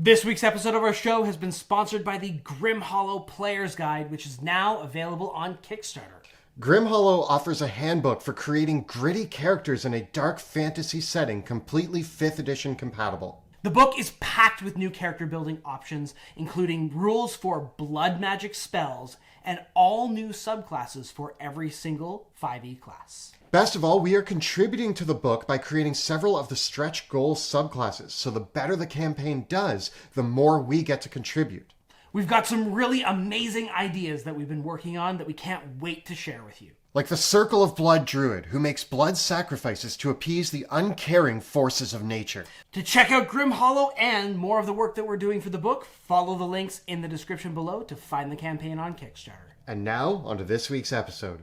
This week's episode of our show has been sponsored by the Grim Hollow Player's Guide, which is now available on Kickstarter. Grim Hollow offers a handbook for creating gritty characters in a dark fantasy setting, completely 5th edition compatible. The book is packed with new character building options, including rules for blood magic spells and all new subclasses for every single 5e class. Best of all, we are contributing to the book by creating several of the stretch goal subclasses, so the better the campaign does, the more we get to contribute. We've got some really amazing ideas that we've been working on that we can't wait to share with you. Like the Circle of Blood Druid, who makes blood sacrifices to appease the uncaring forces of nature. To check out Grim Hollow and more of the work that we're doing for the book, follow the links in the description below to find the campaign on Kickstarter. And now, onto this week's episode.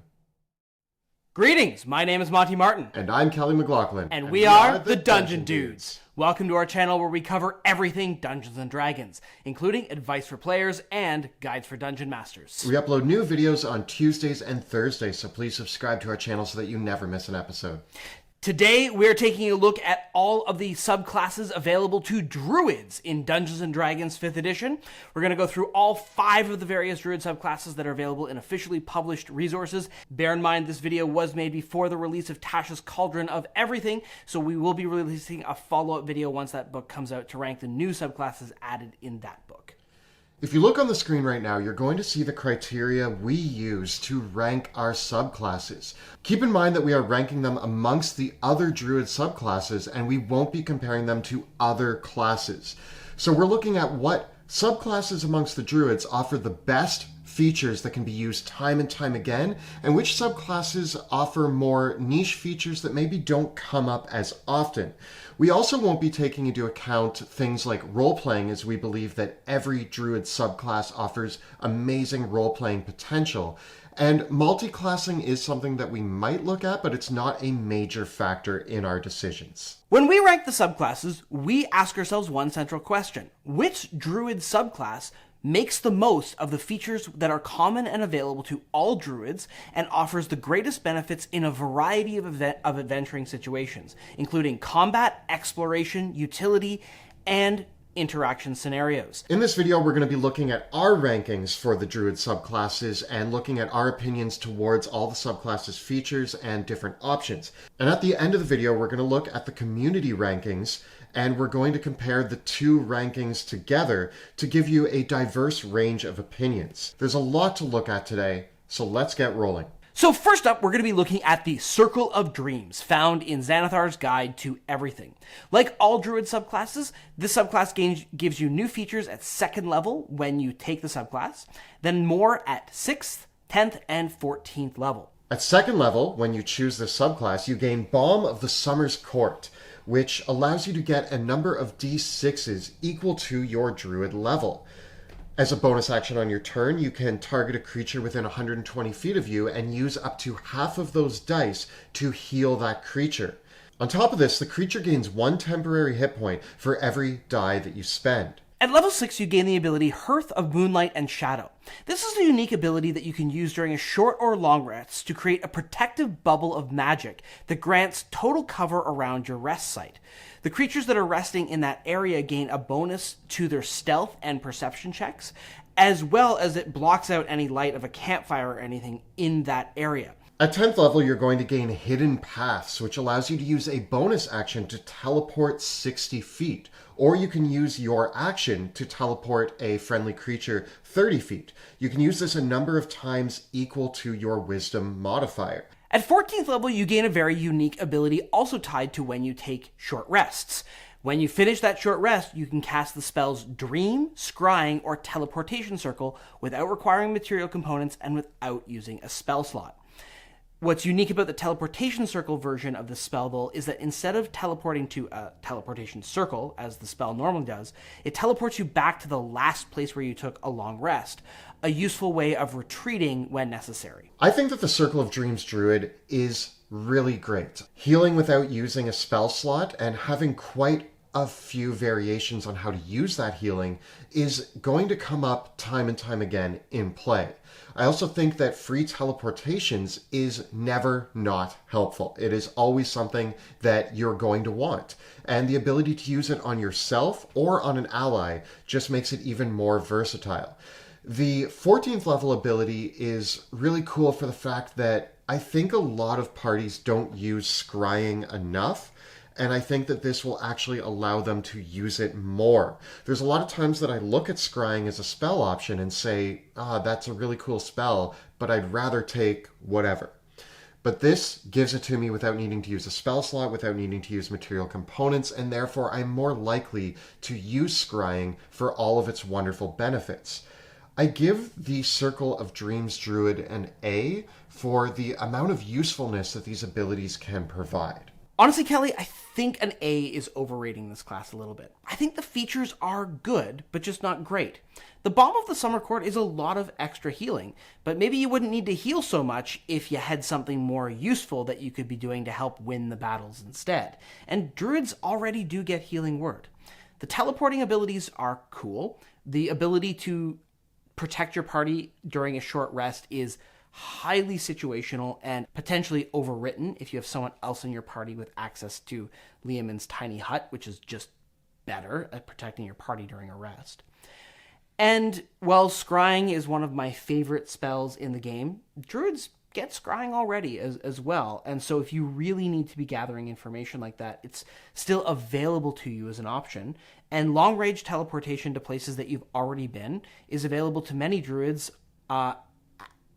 Greetings, my name is Monty Martin. And I'm Kelly McLaughlin. And we are the Dungeon Dudes. Welcome to our channel where we cover everything Dungeons & Dragons, including advice for players and guides for dungeon masters. We upload new videos on Tuesdays and Thursdays, so please subscribe to our channel so that you never miss an episode. Today, we're taking a look at all of the subclasses available to Druids in Dungeons & Dragons 5th edition. We're going to go through all 5 of the various Druid subclasses that are available in officially published resources. Bear in mind, this video was made before the release of Tasha's Cauldron of Everything, so we will be releasing a follow-up video once that book comes out to rank the new subclasses added in that book. If you look on the screen right now, you're going to see the criteria we use to rank our subclasses. Keep in mind that we are ranking them amongst the other Druid subclasses, and we won't be comparing them to other classes. So we're looking at what subclasses amongst the Druids offer the best features that can be used time and time again, and which subclasses offer more niche features that maybe don't come up as often. We also won't be taking into account things like role-playing, as we believe that every Druid subclass offers amazing role-playing potential. And multi-classing is something that we might look at, but it's not a major factor in our decisions. When we rank the subclasses, we ask ourselves one central question. Which Druid subclass makes the most of the features that are common and available to all Druids and offers the greatest benefits in a variety of adventuring situations, including combat, exploration, utility, and interaction scenarios. In this video, we're going to be looking at our rankings for the Druid subclasses and looking at our opinions towards all the subclasses' features and different options. And at the end of the video, we're going to look at the community rankings, and we're going to compare the 2 rankings together to give you a diverse range of opinions. There's a lot to look at today, so let's get rolling. So first up, we're going to be looking at the Circle of Dreams, found in Xanathar's Guide to Everything. Like all Druid subclasses, this subclass gives you new features at 2nd level when you take the subclass, then more at 6th, 10th, and 14th level. At 2nd level, when you choose this subclass, you gain Balm of the Summer's Court, which allows you to get a number of D6s equal to your Druid level. As a bonus action on your turn, you can target a creature within 120 feet of you and use up to half of those dice to heal that creature. On top of this, the creature gains 1 temporary hit point for every die that you spend. At level 6, you gain the ability Hearth of Moonlight and Shadow. This is a unique ability that you can use during a short or long rest to create a protective bubble of magic that grants total cover around your rest site. The creatures that are resting in that area gain a bonus to their stealth and perception checks, as well as it blocks out any light of a campfire or anything in that area. At 10th level, you're going to gain Hidden Paths, which allows you to use a bonus action to teleport 60 feet. Or you can use your action to teleport a friendly creature 30 feet. You can use this a number of times equal to your Wisdom modifier. At 14th level, you gain a very unique ability also tied to when you take short rests. When you finish that short rest, you can cast the spells Dream, Scrying, or Teleportation Circle without requiring material components and without using a spell slot. What's unique about the Teleportation Circle version of the spell, though, is that instead of teleporting to a teleportation circle, as the spell normally does, it teleports you back to the last place where you took a long rest, a useful way of retreating when necessary. I think that the Circle of Dreams Druid is really great. Healing without using a spell slot and having quite a few variations on how to use that healing is going to come up time and time again in play. I also think that free teleportations is never not helpful. It is always something that you're going to want. And the ability to use it on yourself or on an ally just makes it even more versatile. The 14th level ability is really cool for the fact that I think a lot of parties don't use scrying enough. And I think that this will actually allow them to use it more. There's a lot of times that I look at scrying as a spell option and say, that's a really cool spell, but I'd rather take whatever. But this gives it to me without needing to use a spell slot, without needing to use material components, and therefore I'm more likely to use scrying for all of its wonderful benefits. I give the Circle of Dreams Druid an A for the amount of usefulness that these abilities can provide. Honestly, Kelly, I think an A is overrating this class a little bit. I think the features are good, but just not great. The Balm of the Summer Court is a lot of extra healing, but maybe you wouldn't need to heal so much if you had something more useful that you could be doing to help win the battles instead. And Druids already do get Healing Word. The teleporting abilities are cool. The ability to protect your party during a short rest is highly situational and potentially overwritten if you have someone else in your party with access to Liamon's tiny hut, which is just better at protecting your party during a rest. And while scrying is one of my favorite spells in the game, Druids get scrying already as well. And so if you really need to be gathering information like that, it's still available to you as an option. And long-range teleportation to places that you've already been is available to many Druids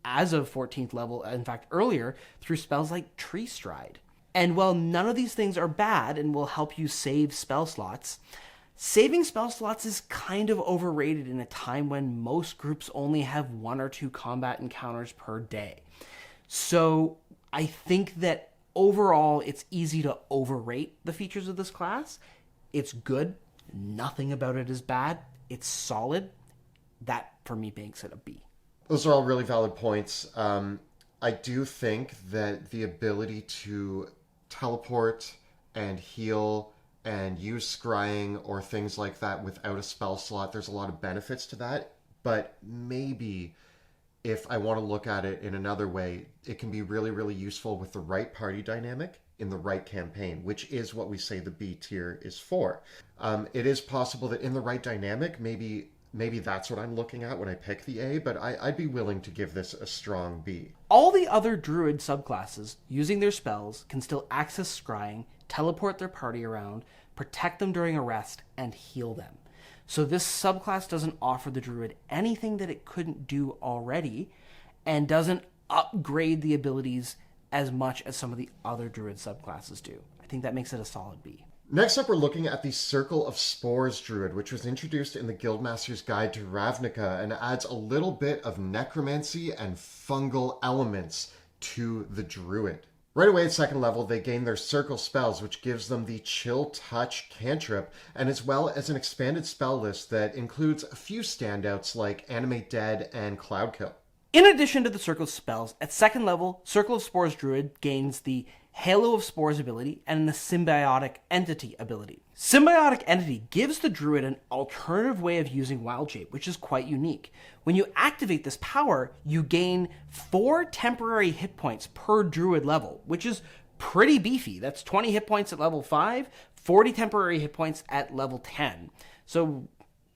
as of 14th level, in fact earlier, through spells like Tree Stride. And while none of these things are bad and will help you save spell slots, saving spell slots is kind of overrated in a time when most groups only have 1 or 2 combat encounters per day. So I think that overall it's easy to overrate the features of this class. It's good. Nothing about it is bad. It's solid. That, for me, makes it a B. Those are all really valid points. I do think that the ability to teleport and heal and use scrying or things like that without a spell slot, there's a lot of benefits to that. But maybe if I want to look at it in another way, it can be really, really useful with the right party dynamic in the right campaign, which is what we say the B tier is for. It is possible that in the right dynamic, maybe that's what I'm looking at when I pick the A, but I'd be willing to give this a strong B. All the other Druid subclasses, using their spells, can still access scrying, teleport their party around, protect them during a rest, and heal them. So this subclass doesn't offer the Druid anything that it couldn't do already, and doesn't upgrade the abilities as much as some of the other Druid subclasses do. I think that makes it a solid B. Next up, we're looking at the Circle of Spores Druid, which was introduced in the Guildmaster's Guide to Ravnica and adds a little bit of necromancy and fungal elements to the Druid. Right away at second level, they gain their Circle spells, which gives them the Chill Touch cantrip, and as well as an expanded spell list that includes a few standouts like Animate Dead and Cloud Kill. In addition to the Circle of spells, at second level, Circle of Spores Druid gains the Halo of Spores ability and the Symbiotic Entity ability. Symbiotic Entity gives the Druid an alternative way of using Wild Shape, which is quite unique. When you activate this power, you gain 4 temporary hit points per Druid level, which is pretty beefy. That's 20 hit points at level 5, 40 temporary hit points at level 10. So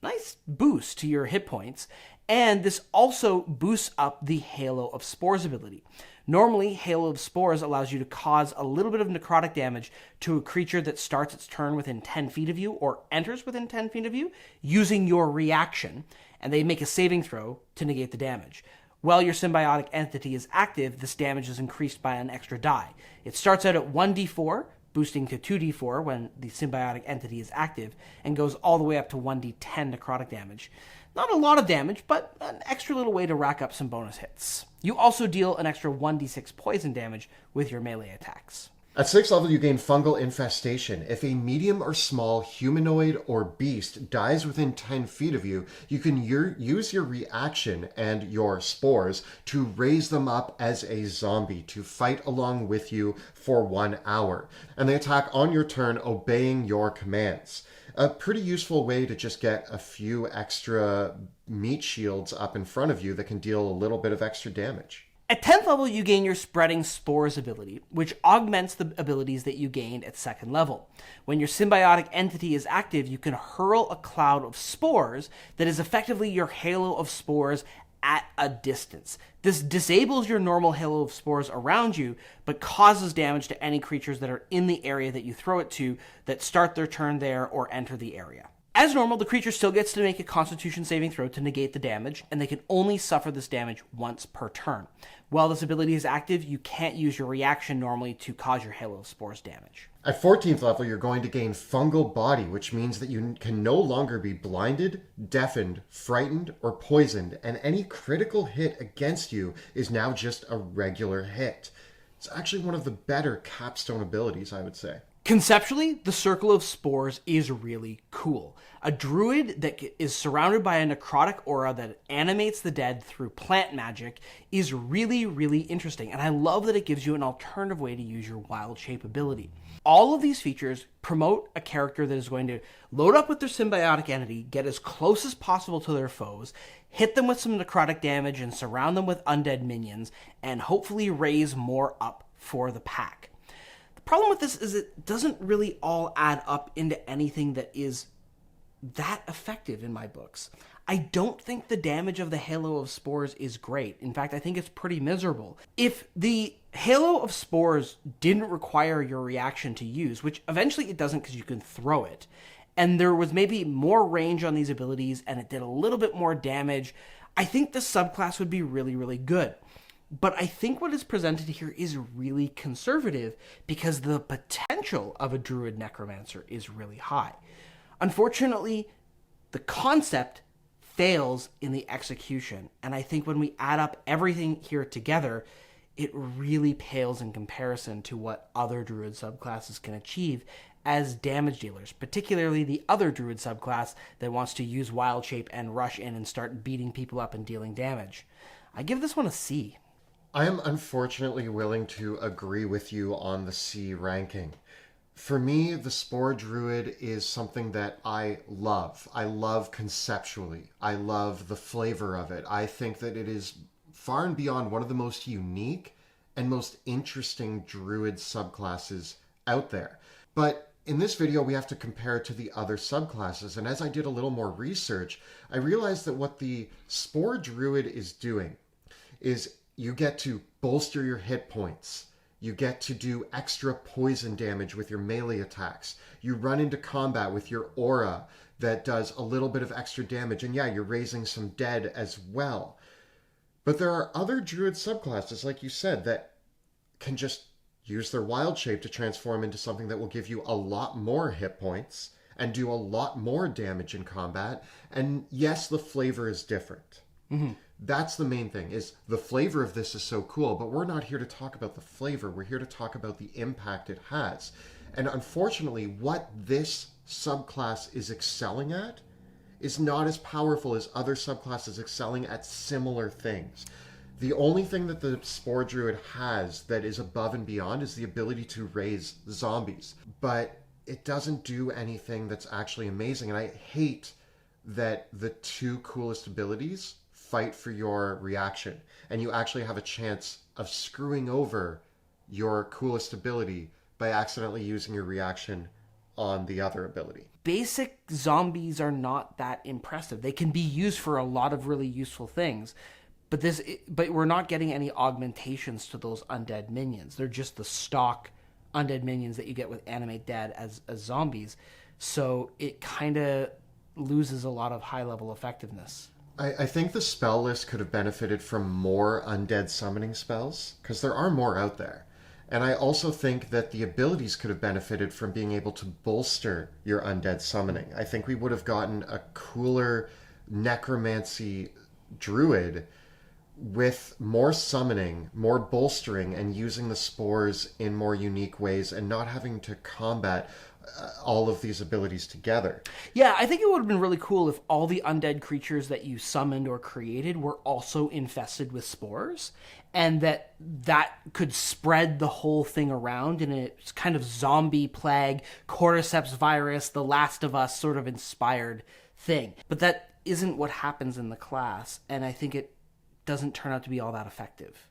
nice boost to your hit points. And this also boosts up the Halo of Spores ability. Normally, Halo of Spores allows you to cause a little bit of necrotic damage to a creature that starts its turn within 10 feet of you or enters within 10 feet of you using your reaction, and they make a saving throw to negate the damage. While your Symbiotic Entity is active, this damage is increased by an extra die. It starts out at 1d4, boosting to 2d4 when the Symbiotic Entity is active, and goes all the way up to 1d10 necrotic damage. Not a lot of damage, but an extra little way to rack up some bonus hits. You also deal an extra 1d6 poison damage with your melee attacks. At 6th level, you gain Fungal Infestation. If a medium or small humanoid or beast dies within 10 feet of you, you can use your reaction and your spores to raise them up as a zombie to fight along with you for 1 hour. And they attack on your turn, obeying your commands. A pretty useful way to just get a few extra meat shields up in front of you that can deal a little bit of extra damage. At 10th level, you gain your Spreading Spores ability, which augments the abilities that you gained at 2nd level. When your symbiotic entity is active, you can hurl a cloud of spores that is effectively your halo of spores at a distance. This disables your normal halo of spores around you, but causes damage to any creatures that are in the area that you throw it to that start their turn there or enter the area. As normal, the creature still gets to make a Constitution saving throw to negate the damage, and they can only suffer this damage once per turn. While this ability is active, you can't use your reaction normally to cause your Halo of Spores damage. At 14th level, you're going to gain Fungal Body, which means that you can no longer be blinded, deafened, frightened, or poisoned, and any critical hit against you is now just a regular hit. It's actually one of the better capstone abilities, I would say. Conceptually, the Circle of Spores is really cool. A druid that is surrounded by a necrotic aura that animates the dead through plant magic is really, really interesting, and I love that it gives you an alternative way to use your Wild Shape ability. All of these features promote a character that is going to load up with their symbiotic entity, get as close as possible to their foes, hit them with some necrotic damage, and surround them with undead minions, and hopefully raise more up for the pack. The problem with this is it doesn't really all add up into anything that is that effective in my books. I don't think the damage of the Halo of Spores is great. In fact, I think it's pretty miserable. If the Halo of Spores didn't require your reaction to use, which eventually it doesn't because you can throw it, and there was maybe more range on these abilities and it did a little bit more damage, I think the subclass would be really, really good. But I think what is presented here is really conservative because the potential of a Druid Necromancer is really high. Unfortunately, the concept fails in the execution, and I think when we add up everything here together, it really pales in comparison to what other Druid subclasses can achieve as damage dealers, particularly the other Druid subclass that wants to use Wild Shape and rush in and start beating people up and dealing damage. I give this one a C. I am unfortunately willing to agree with you on the C ranking. For me, the Spore Druid is something that I love. I love conceptually. I love the flavor of it. I think that it is far and beyond one of the most unique and most interesting Druid subclasses out there. But in this video, we have to compare it to the other subclasses. And as I did a little more research, I realized that what the Spore Druid is doing is you get to bolster your hit points. You get to do extra poison damage with your melee attacks. You run into combat with your aura that does a little bit of extra damage. And yeah, you're raising some dead as well. But there are other Druid subclasses, like you said, that can just use their Wild Shape to transform into something that will give you a lot more hit points and do a lot more damage in combat. And yes, the flavor is different. Mm-hmm. That's the main thing, is the flavor of this is so cool, but we're not here to talk about the flavor. We're here to talk about the impact it has. And unfortunately, what this subclass is excelling at is not as powerful as other subclasses excelling at similar things. The only thing that the Spore Druid has that is above and beyond is the ability to raise zombies. But it doesn't do anything that's actually amazing. And I hate that the two coolest abilities fight for your reaction, and you actually have a chance of screwing over your coolest ability by accidentally using your reaction on the other ability. Basic zombies are not that impressive. They can be used for a lot of really useful things, but we're not getting any augmentations to those undead minions. They're just the stock undead minions that you get with Animate Dead as zombies, so it kind of loses a lot of high-level effectiveness. I think the spell list could have benefited from more undead summoning spells, because there are more out there. And I also think that the abilities could have benefited from being able to bolster your undead summoning. I think we would have gotten a cooler necromancy druid with more summoning, more bolstering, and using the spores in more unique ways and not having to combat all of these abilities together. Yeah, I think it would have been really cool if all the undead creatures that you summoned or created were also infested with spores, and that could spread the whole thing around in a kind of zombie plague, cordyceps virus, The Last of Us sort of inspired thing. But that isn't what happens in the class, and I think it doesn't turn out to be all that effective.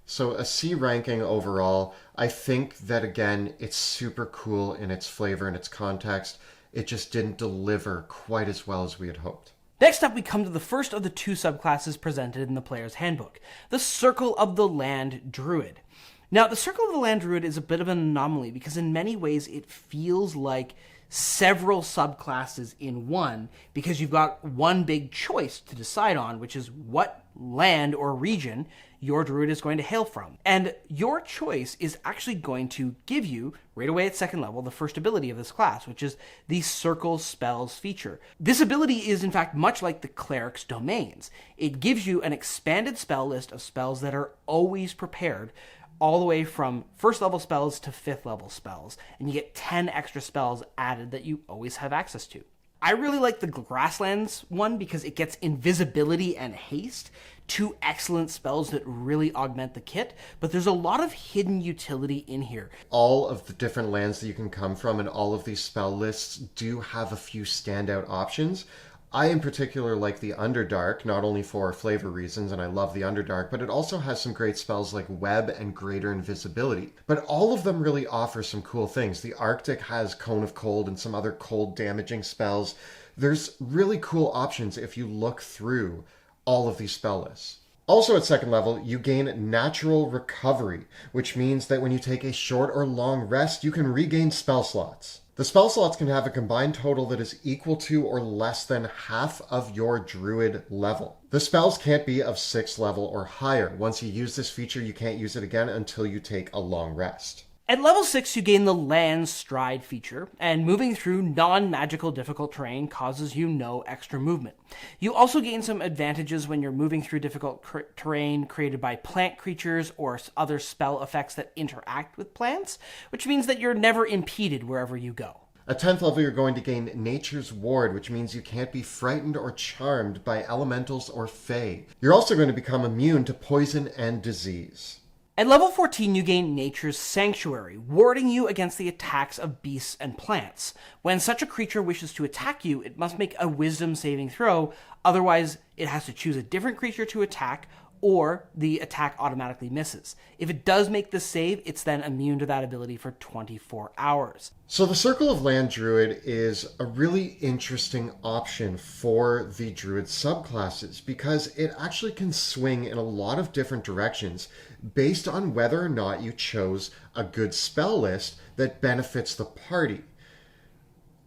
So a C ranking overall. I think that, again, it's super cool in its flavor and its context. It just didn't deliver quite as well as we had hoped. Next up, we come to the first of the two subclasses presented in the player's handbook, the Circle of the Land Druid. Now, the Circle of the Land Druid is a bit of an anomaly because in many ways it feels like several subclasses in one, because you've got one big choice to decide on, which is what land or region your druid is going to hail from. And your choice is actually going to give you, right away at second level, the first ability of this class, which is the Circle Spells feature. This ability is in fact much like the Cleric's Domains. It gives you an expanded spell list of spells that are always prepared, all the way from first level spells to fifth level spells, and you get 10 extra spells added that you always have access to. I really like the Grasslands one because it gets invisibility and haste, two excellent spells that really augment the kit, but there's a lot of hidden utility in here. All of the different lands that you can come from and all of these spell lists do have a few standout options. I in particular like the Underdark, not only for flavor reasons, and I love the Underdark, but it also has some great spells like Web and Greater Invisibility. But all of them really offer some cool things. The Arctic has Cone of Cold and some other cold damaging spells. There's really cool options if you look through all of these spell lists. Also at second level, you gain Natural Recovery, which means that when you take a short or long rest, you can regain spell slots. The spell slots can have a combined total that is equal to or less than half of your druid level. The spells can't be of 6th level or higher. Once you use this feature, you can't use it again until you take a long rest. At level 6, you gain the Land Stride feature, and moving through non-magical difficult terrain causes you no extra movement. You also gain some advantages when you're moving through difficult terrain created by plant creatures or other spell effects that interact with plants, which means that you're never impeded wherever you go. At 10th level, you're going to gain Nature's Ward, which means you can't be frightened or charmed by elementals or fae. You're also going to become immune to poison and disease. At level 14, you gain Nature's Sanctuary, warding you against the attacks of beasts and plants. When such a creature wishes to attack you, it must make a wisdom saving throw, otherwise it has to choose a different creature to attack, or the attack automatically misses. If it does make the save, it's then immune to that ability for 24 hours. So the Circle of Land Druid is a really interesting option for the Druid subclasses because it actually can swing in a lot of different directions based on whether or not you chose a good spell list that benefits the party.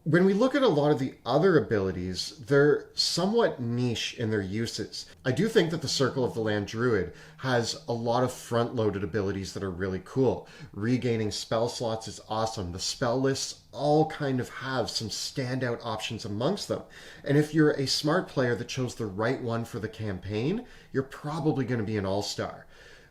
When we look at a lot of the other abilities, they're somewhat niche in their uses. I do think that the Circle of the Land Druid has a lot of front-loaded abilities that are really cool. Regaining spell slots is awesome. The spell lists all kind of have some standout options amongst them. And if you're a smart player that chose the right one for the campaign, you're probably going to be an all-star.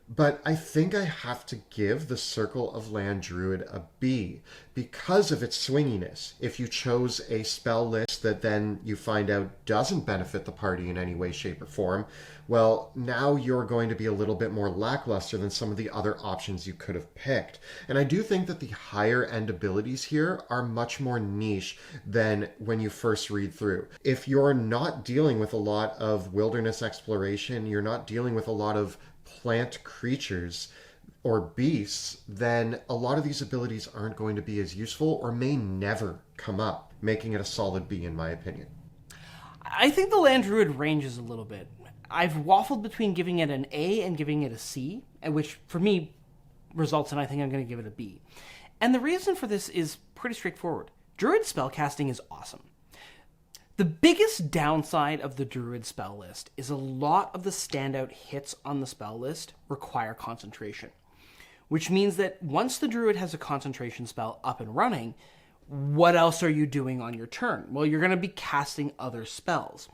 But I think I have to give the Circle of Land Druid a B because of its swinginess. If you chose a spell list that then you find out doesn't benefit the party in any way, shape, or form, well, now you're going to be a little bit more lackluster than some of the other options you could have picked. And I do think that the higher end abilities here are much more niche than when you first read through. If you're not dealing with a lot of wilderness exploration, you're not dealing with a lot of plant creatures or beasts, then a lot of these abilities aren't going to be as useful or may never come up, making it a solid B in my opinion. I think the Land Druid ranges a little bit. I've waffled between giving it an A and giving it a C, which for me results in I think I'm going to give it a B. And the reason for this is pretty straightforward. Druid spellcasting is awesome. The biggest downside of the Druid spell list is a lot of the standout hits on the spell list require concentration, which means that once the Druid has a concentration spell up and running, what else are you doing on your turn? Well, you're going to be casting other spells.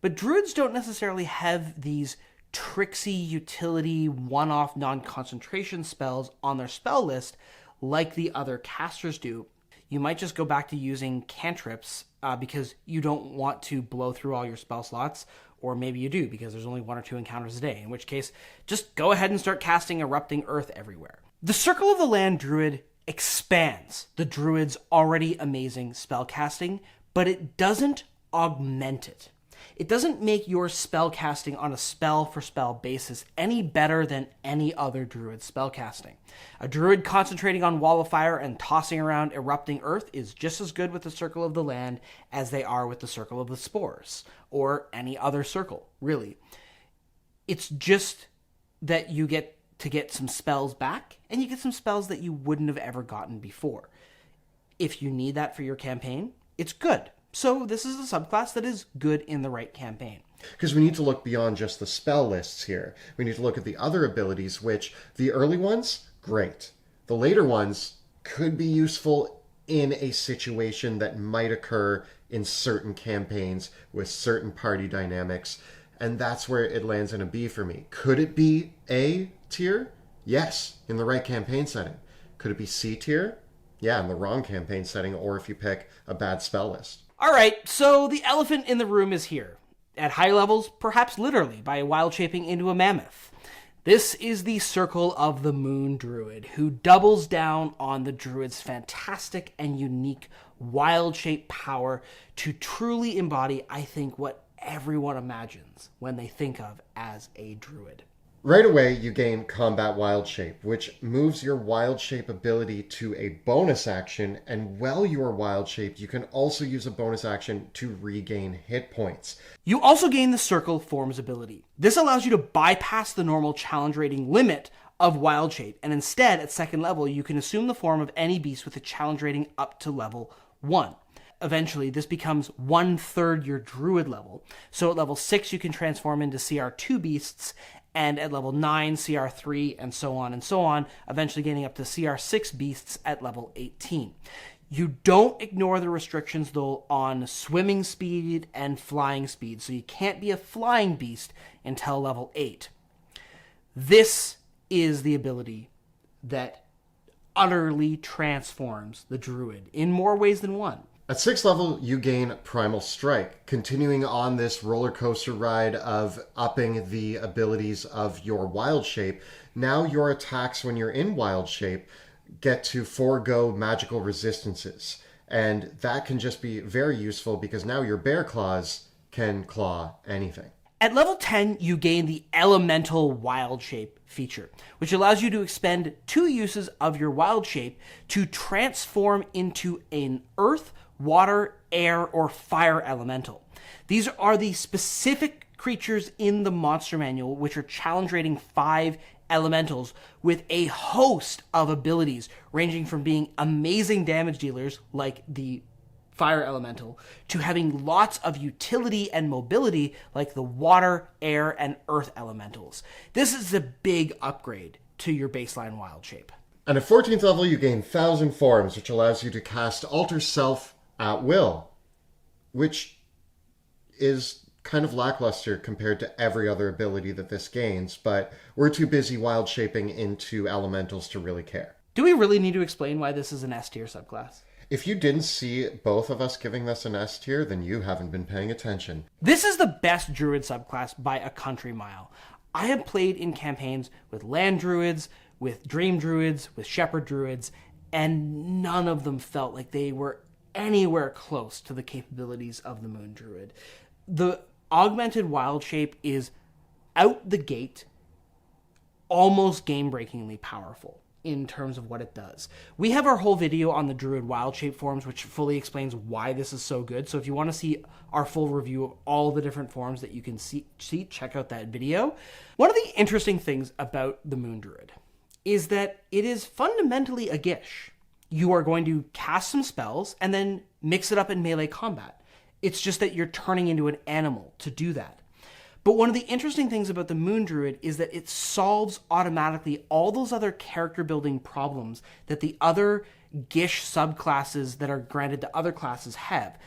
But Druids don't necessarily have these tricksy utility one-off non-concentration spells on their spell list like the other casters do, you might just go back to using cantrips because you don't want to blow through all your spell slots, or maybe you do because there's only 1 or 2 encounters a day, in which case just go ahead and start casting Erupting Earth everywhere. The Circle of the Land Druid expands the Druid's already amazing spell casting, but it doesn't augment it. It doesn't make your spell casting on a spell for spell basis any better than any other Druid spell casting. A Druid concentrating on Wall of Fire and tossing around Erupting Earth is just as good with the Circle of the Land as they are with the Circle of the Spores, or any other circle, really. It's just that you get to get some spells back, and you get some spells that you wouldn't have ever gotten before. If you need that for your campaign, it's good. So this is a subclass that is good in the right campaign. Because we need to look beyond just the spell lists here. We need to look at the other abilities, which the early ones, great. The later ones could be useful in a situation that might occur in certain campaigns with certain party dynamics. And that's where it lands in a B for me. Could it be A tier? Yes, in the right campaign setting. Could it be C tier? Yeah, in the wrong campaign setting, or if you pick a bad spell list. All right, so the elephant in the room is here. At high levels, perhaps literally, by wild shaping into a mammoth. This is the Circle of the Moon Druid, who doubles down on the Druid's fantastic and unique wild shape power to truly embody, I think, what everyone imagines when they think of as a Druid. Right away, you gain Combat Wild Shape, which moves your Wild Shape ability to a bonus action, and while you are Wild Shaped, you can also use a bonus action to regain hit points. You also gain the Circle Forms ability. This allows you to bypass the normal challenge rating limit of Wild Shape, and instead, at second level, you can assume the form of any beast with a challenge rating up to level 1. Eventually, this becomes 1/3 your Druid level. So at level 6, you can transform into CR2 beasts, and at level 9, CR3, and so on, eventually getting up to CR6 beasts at level 18. You don't ignore the restrictions, though, on swimming speed and flying speed, so you can't be a flying beast until level 8. This is the ability that utterly transforms the Druid in more ways than one. At 6th level, you gain Primal Strike, continuing on this roller coaster ride of upping the abilities of your Wild Shape. Now your attacks when you're in Wild Shape get to forego magical resistances. And that can just be very useful because now your Bear Claws can claw anything. At level 10, you gain the Elemental Wild Shape feature, which allows you to expend 2 uses of your Wild Shape to transform into an Earth, Water, Air, or Fire Elemental. These are the specific creatures in the Monster Manual, which are challenge rating 5 elementals with a host of abilities, ranging from being amazing damage dealers, like the Fire Elemental, to having lots of utility and mobility like the Water, Air, and Earth Elementals. This is a big upgrade to your baseline Wild Shape. And at 14th level, you gain Thousand Forms, which allows you to cast Alter Self at will, which is kind of lackluster compared to every other ability that this gains, but we're too busy wild shaping into elementals to really care. Do we really need to explain why this is an S tier subclass? If you didn't see both of us giving this an S tier, then you haven't been paying attention. This is the best Druid subclass by a country mile. I have played in campaigns with Land Druids, with Dream Druids, with Shepherd Druids, and none of them felt like they were anywhere close to the capabilities of the Moon Druid. The augmented wild shape is out the gate almost game-breakingly powerful in terms of what it does. We have our whole video on the Druid wild shape forms, which fully explains why this is so good. So if you want to see our full review of all the different forms that you can see, check out that video. One of the interesting things about the Moon Druid is that it is fundamentally a Gish. You are going to cast some spells and then mix it up in melee combat. It's just that you're turning into an animal to do that. But one of the interesting things about the Moon Druid is that it solves automatically all those other character building problems that the other Gish subclasses that are granted to other classes have.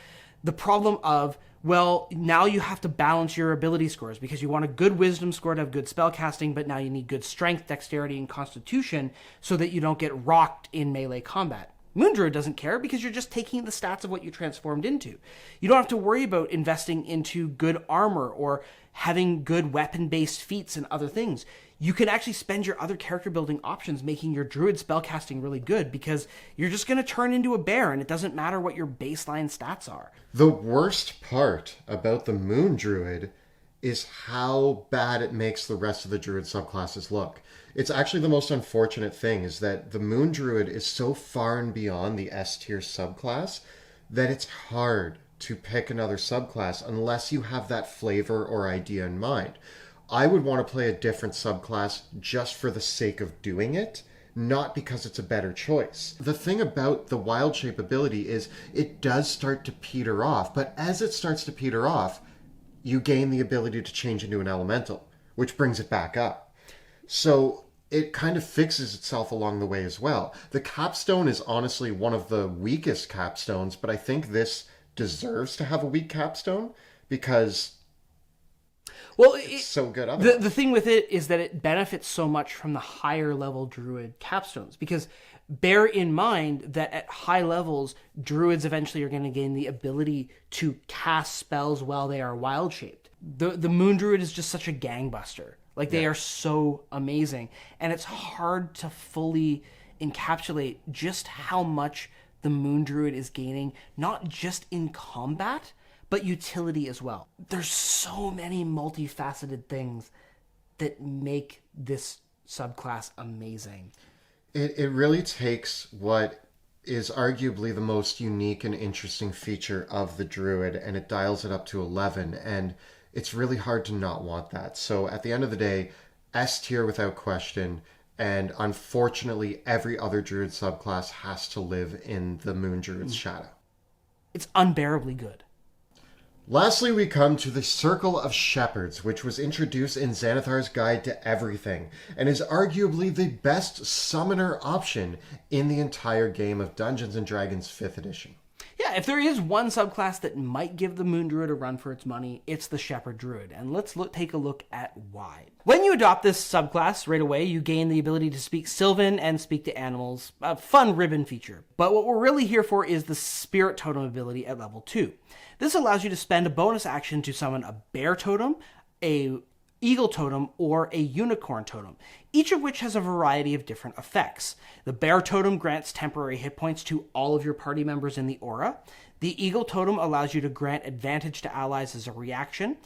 The problem of Well, now you have to balance your ability scores because you want a good wisdom score to have good spellcasting, but now you need good strength, dexterity, and constitution so that you don't get rocked in melee combat. Moon Druid doesn't care because you're just taking the stats of what you transformed into. You don't have to worry about investing into good armor or having good weapon-based feats and other things. You can actually spend your other character building options making your Druid spellcasting really good because you're just going to turn into a bear and it doesn't matter what your baseline stats are. The worst part about the Moon Druid is how bad it makes the rest of the Druid subclasses look. It's actually the most unfortunate thing is that the Moon Druid is so far and beyond the S tier subclass that it's hard to pick another subclass unless you have that flavor or idea in mind. I would want to play a different subclass just for the sake of doing it, not because it's a better choice. The thing about the Wild Shape ability is it does start to peter off, but as it starts to peter off, you gain the ability to change into an elemental, which brings it back up. So it kind of fixes itself along the way as well. The capstone is honestly one of the weakest capstones, but I think this deserves to have a weak capstone because it's so good. The thing with it is that it benefits so much from the higher level Druid capstones because bear in mind that at high levels, Druids eventually are going to gain the ability to cast spells while they are wild shaped. The Moon Druid is just such a gangbuster. Like they are so amazing. And it's hard to fully encapsulate just how much the Moon Druid is gaining, not just in combat, but utility as well. There's so many multifaceted things that make this subclass amazing. It really takes what is arguably the most unique and interesting feature of the Druid and it dials it up to 11, and it's really hard to not want that. So at the end of the day, S tier without question, and unfortunately every other Druid subclass has to live in the Moon Druid's shadow. It's unbearably good. Lastly, we come to the Circle of Shepherds, which was introduced in Xanathar's Guide to Everything, and is arguably the best summoner option in the entire game of Dungeons & Dragons 5th edition. Yeah, if there is one subclass that might give the Moon Druid a run for its money, it's the Shepherd Druid, and let's take a look at why. When you adopt this subclass right away, you gain the ability to speak Sylvan and speak to animals, a fun ribbon feature. But what we're really here for is the Spirit Totem ability at level 2. This allows you to spend a bonus action to summon a bear totem, a eagle totem, or a unicorn totem, each of which has a variety of different effects. The bear totem grants temporary hit points to all of your party members in the aura. The eagle totem allows you to grant advantage to allies as a reaction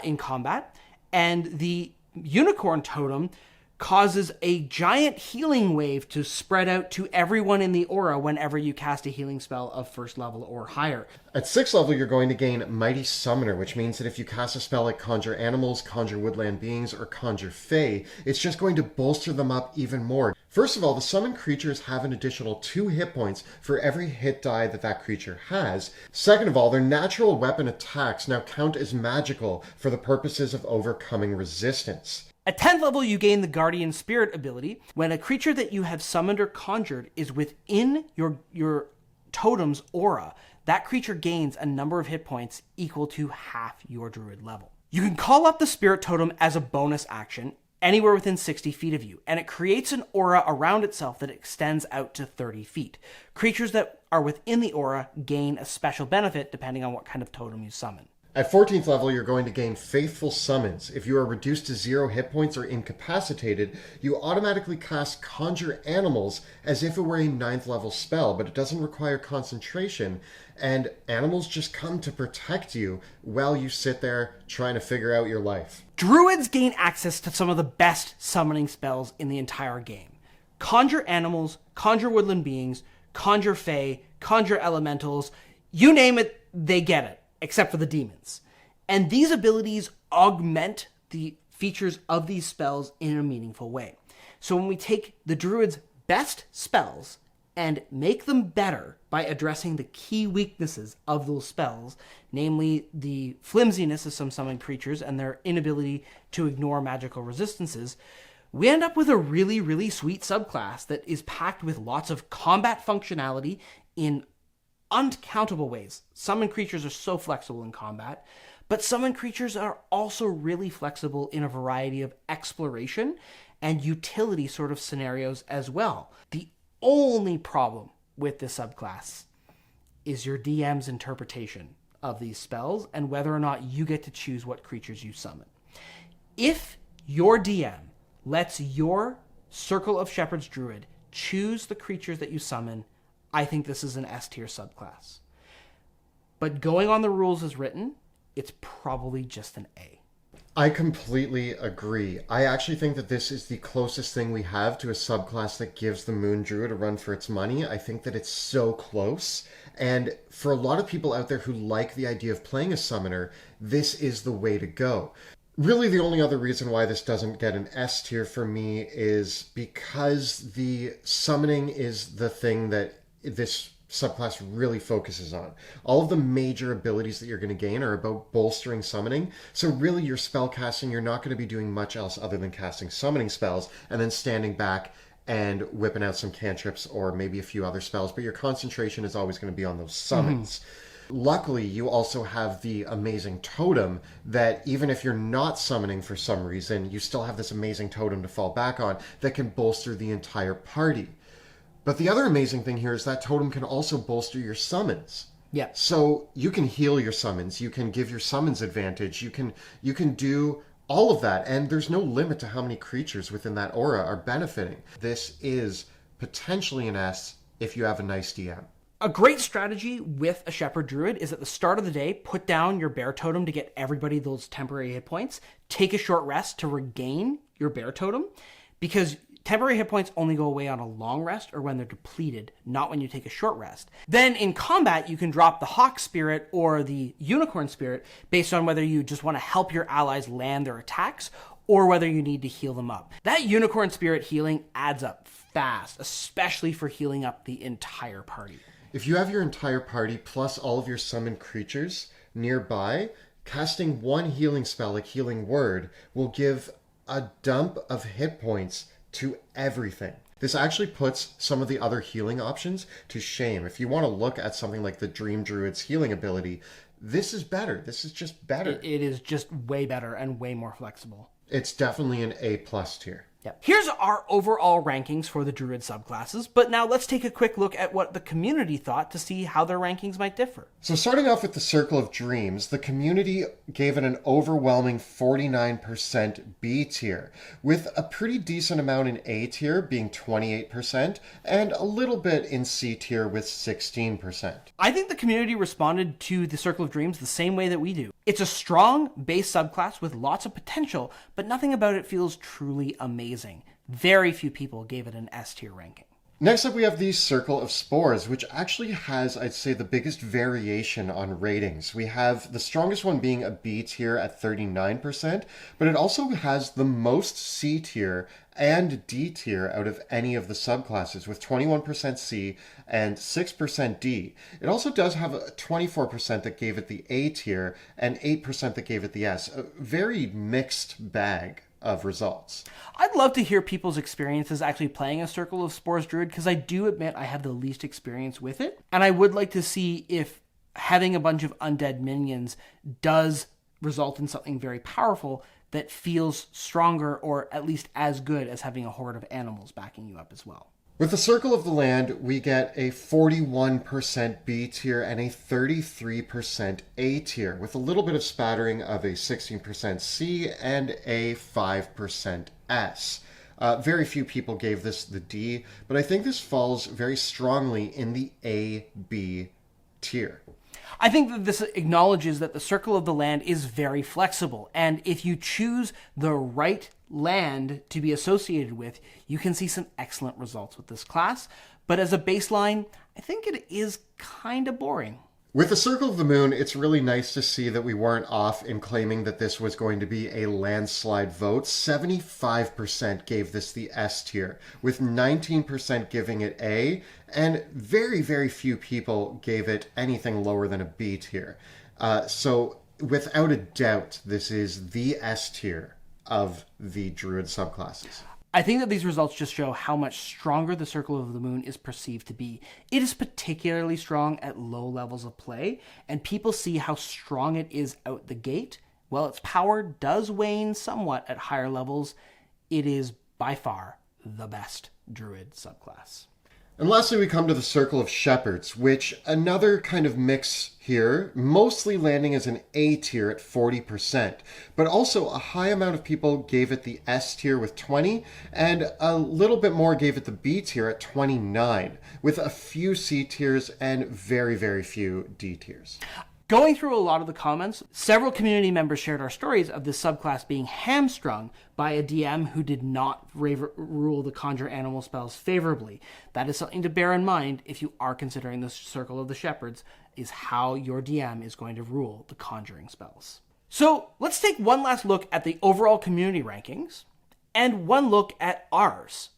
in combat. And the unicorn totem causes a giant healing wave to spread out to everyone in the aura whenever you cast a healing spell of 1st level or higher. At 6th level, you're going to gain Mighty Summoner, which means that if you cast a spell like Conjure Animals, Conjure Woodland Beings, or Conjure Fae, it's just going to bolster them up even more. First of all, the summoned creatures have an additional 2 hit points for every hit die that creature has. Second of all, their natural weapon attacks now count as magical for the purposes of overcoming resistance. At 10th level, you gain the Guardian Spirit ability. When a creature that you have summoned or conjured is within your totem's aura, that creature gains a number of hit points equal to half your Druid level. You can call up the Spirit Totem as a bonus action anywhere within 60 feet of you, and it creates an aura around itself that extends out to 30 feet. Creatures that are within the aura gain a special benefit depending on what kind of totem you summon. At 14th level, you're going to gain Faithful Summons. If you are reduced to 0 hit points or incapacitated, you automatically cast Conjure Animals as if it were a 9th level spell, but it doesn't require concentration, and animals just come to protect you while you sit there trying to figure out your life. Druids gain access to some of the best summoning spells in the entire game. Conjure Animals, Conjure Woodland Beings, Conjure Fae, Conjure Elementals, you name it, they get it. Except for the demons. And these abilities augment the features of these spells in a meaningful way. So when we take the Druid's best spells and make them better by addressing the key weaknesses of those spells, namely the flimsiness of some summoned creatures and their inability to ignore magical resistances, we end up with a really, really sweet subclass that is packed with lots of combat functionality in uncountable ways. Summon creatures are so flexible in combat, but summon creatures are also really flexible in a variety of exploration and utility sort of scenarios as well. The only problem with this subclass is your DM's interpretation of these spells and whether or not you get to choose what creatures you summon. If your DM lets your Circle of Shepherds Druid choose the creatures that you summon, I think this is an S tier subclass. But going on the rules as written, it's probably just an A. I completely agree. I actually think that this is the closest thing we have to a subclass that gives the Moon Druid a run for its money. I think that it's so close. And for a lot of people out there who like the idea of playing a summoner, this is the way to go. Really, the only other reason why this doesn't get an S tier for me is because the summoning is the thing that this subclass really focuses on. All of the major abilities that you're going to gain are about bolstering summoning. So really your spell casting, you're not going to be doing much else other than casting summoning spells and then standing back and whipping out some cantrips or maybe a few other spells. But your concentration is always going to be on those summons. Luckily, you also have the amazing totem that even if you're not summoning for some reason, you still have this amazing totem to fall back on that can bolster the entire party. But the other amazing thing here is that totem can also bolster your summons. Yeah. So you can heal your summons, you can give your summons advantage, you can do all of that, and there's no limit to how many creatures within that aura are benefiting. This is potentially an S if you have a nice DM. A great strategy with a Shepherd Druid is at the start of the day, put down your bear totem to get everybody those temporary hit points, take a short rest to regain your bear totem, because temporary hit points only go away on a long rest or when they're depleted, not when you take a short rest. Then in combat, you can drop the Hawk Spirit or the Unicorn Spirit based on whether you just want to help your allies land their attacks or whether you need to heal them up. That Unicorn Spirit healing adds up fast, especially for healing up the entire party. If you have your entire party plus all of your summoned creatures nearby, casting one healing spell like Healing Word will give a dump of hit points to everything. This actually puts some of the other healing options to shame. If you want to look at something like the Dream Druid's healing ability, this is better. This is just better. It is just way better and way more flexible. It's definitely an A+ tier. Yep. Here's our overall rankings for the Druid subclasses, but now let's take a quick look at what the community thought to see how their rankings might differ. So starting off with the Circle of Dreams, the community gave it an overwhelming 49% B tier, with a pretty decent amount in A tier being 28%, and a little bit in C tier with 16%. I think the community responded to the Circle of Dreams the same way that we do. It's a strong base subclass with lots of potential, but nothing about it feels truly amazing. Very few people gave it an S tier ranking. Next up, we have the Circle of Spores, which actually has, I'd say, the biggest variation on ratings. We have the strongest one being a B tier at 39%, but it also has the most C tier and D tier out of any of the subclasses, with 21% C and 6% D. It also does have a 24% that gave it the A tier and 8% that gave it the S. A very mixed bag of results. I'd love to hear people's experiences actually playing a Circle of Spores Druid, because I do admit I have the least experience with it, and I would like to see if having a bunch of undead minions does result in something very powerful that feels stronger or at least as good as having a horde of animals backing you up as well. With the Circle of the Land, we get a 41% B tier and a 33% A tier, with a little bit of spattering of a 16% C and a 5% S. Very few people gave this the D, but I think this falls very strongly in the A-B tier. I think that this acknowledges that the Circle of the Land is very flexible, and if you choose the right land to be associated with, you can see some excellent results with this class. But as a baseline, I think it is kind of boring. With the Circle of the Moon, it's really nice to see that we weren't off in claiming that this was going to be a landslide vote. 75% gave this the S tier, with 19% giving it A, and very, very few people gave it anything lower than a B tier. So without a doubt, this is the S tier of the Druid subclasses. I think that these results just show how much stronger the Circle of the Moon is perceived to be. It is particularly strong at low levels of play, and people see how strong it is out the gate. While its power does wane somewhat at higher levels, it is by far the best Druid subclass. And lastly, we come to the Circle of Shepherds, which another kind of mix here, mostly landing as an A tier at 40%, but also a high amount of people gave it the S tier with 20, and a little bit more gave it the B tier at 29, with a few C tiers and very, very few D tiers. Going through a lot of the comments, several community members shared our stories of this subclass being hamstrung by a DM who did not rule the Conjure Animal spells favorably. That is something to bear in mind if you are considering the Circle of the Shepherds, is how your DM is going to rule the conjuring spells. So let's take one last look at the overall community rankings and one look at ours.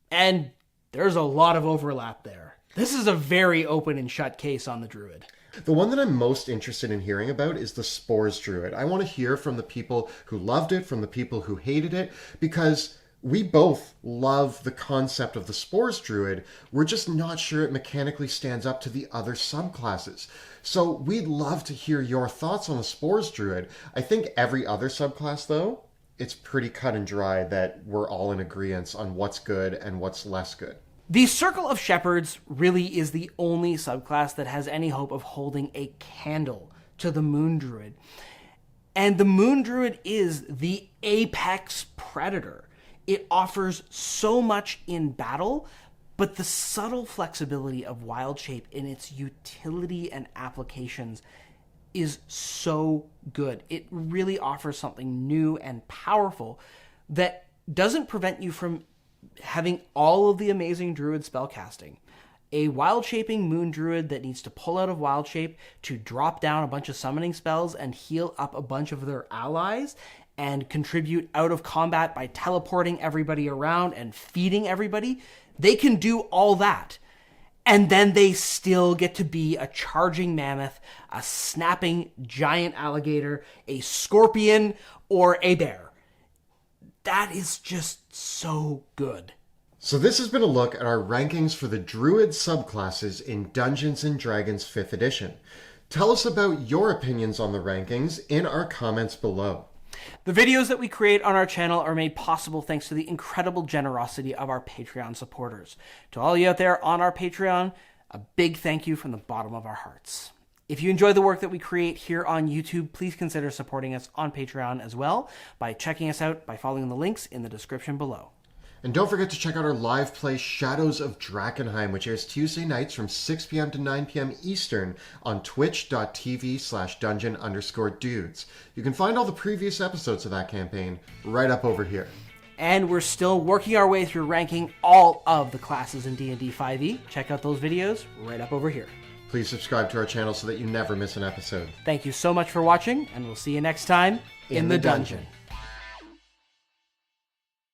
And there's a lot of overlap there. This is a very open and shut case on the Druid. The one that I'm most interested in hearing about is the Spores Druid. I want to hear from the people who loved it, from the people who hated it, because we both love the concept of the Spores Druid. We're just not sure it mechanically stands up to the other subclasses. So we'd love to hear your thoughts on the Spores Druid. I think every other subclass, though, it's pretty cut and dry that we're all in agreement on what's good and what's less good. The Circle of Shepherds really is the only subclass that has any hope of holding a candle to the Moon Druid. And the Moon Druid is the apex predator. It offers so much in battle, but the subtle flexibility of Wild Shape in its utility and applications is so good. It really offers something new and powerful that doesn't prevent you from having all of the amazing Druid spellcasting. A Wild Shaping Moon Druid that needs to pull out of Wild Shape to drop down a bunch of summoning spells and heal up a bunch of their allies and contribute out of combat by teleporting everybody around and feeding everybody. They can do all that. And then they still get to be a charging mammoth, a snapping giant alligator, a scorpion, or a bear. That is just so good. So this has been a look at our rankings for the Druid subclasses in Dungeons & Dragons 5th edition. Tell us about your opinions on the rankings in our comments below. The videos that we create on our channel are made possible thanks to the incredible generosity of our Patreon supporters. To all you out there on our Patreon, a big thank you from the bottom of our hearts. If you enjoy the work that we create here on YouTube, please consider supporting us on Patreon as well by checking us out by following the links in the description below. And don't forget to check out our live play Shadows of Drakkenheim, which airs Tuesday nights from 6 p.m. to 9 p.m. Eastern on twitch.tv/dungeon_dudes. You can find all the previous episodes of that campaign right up over here. And we're still working our way through ranking all of the classes in D&D 5e. Check out those videos right up over here. Please subscribe to our channel so that you never miss an episode. Thank you so much for watching, and we'll see you next time in the dungeon.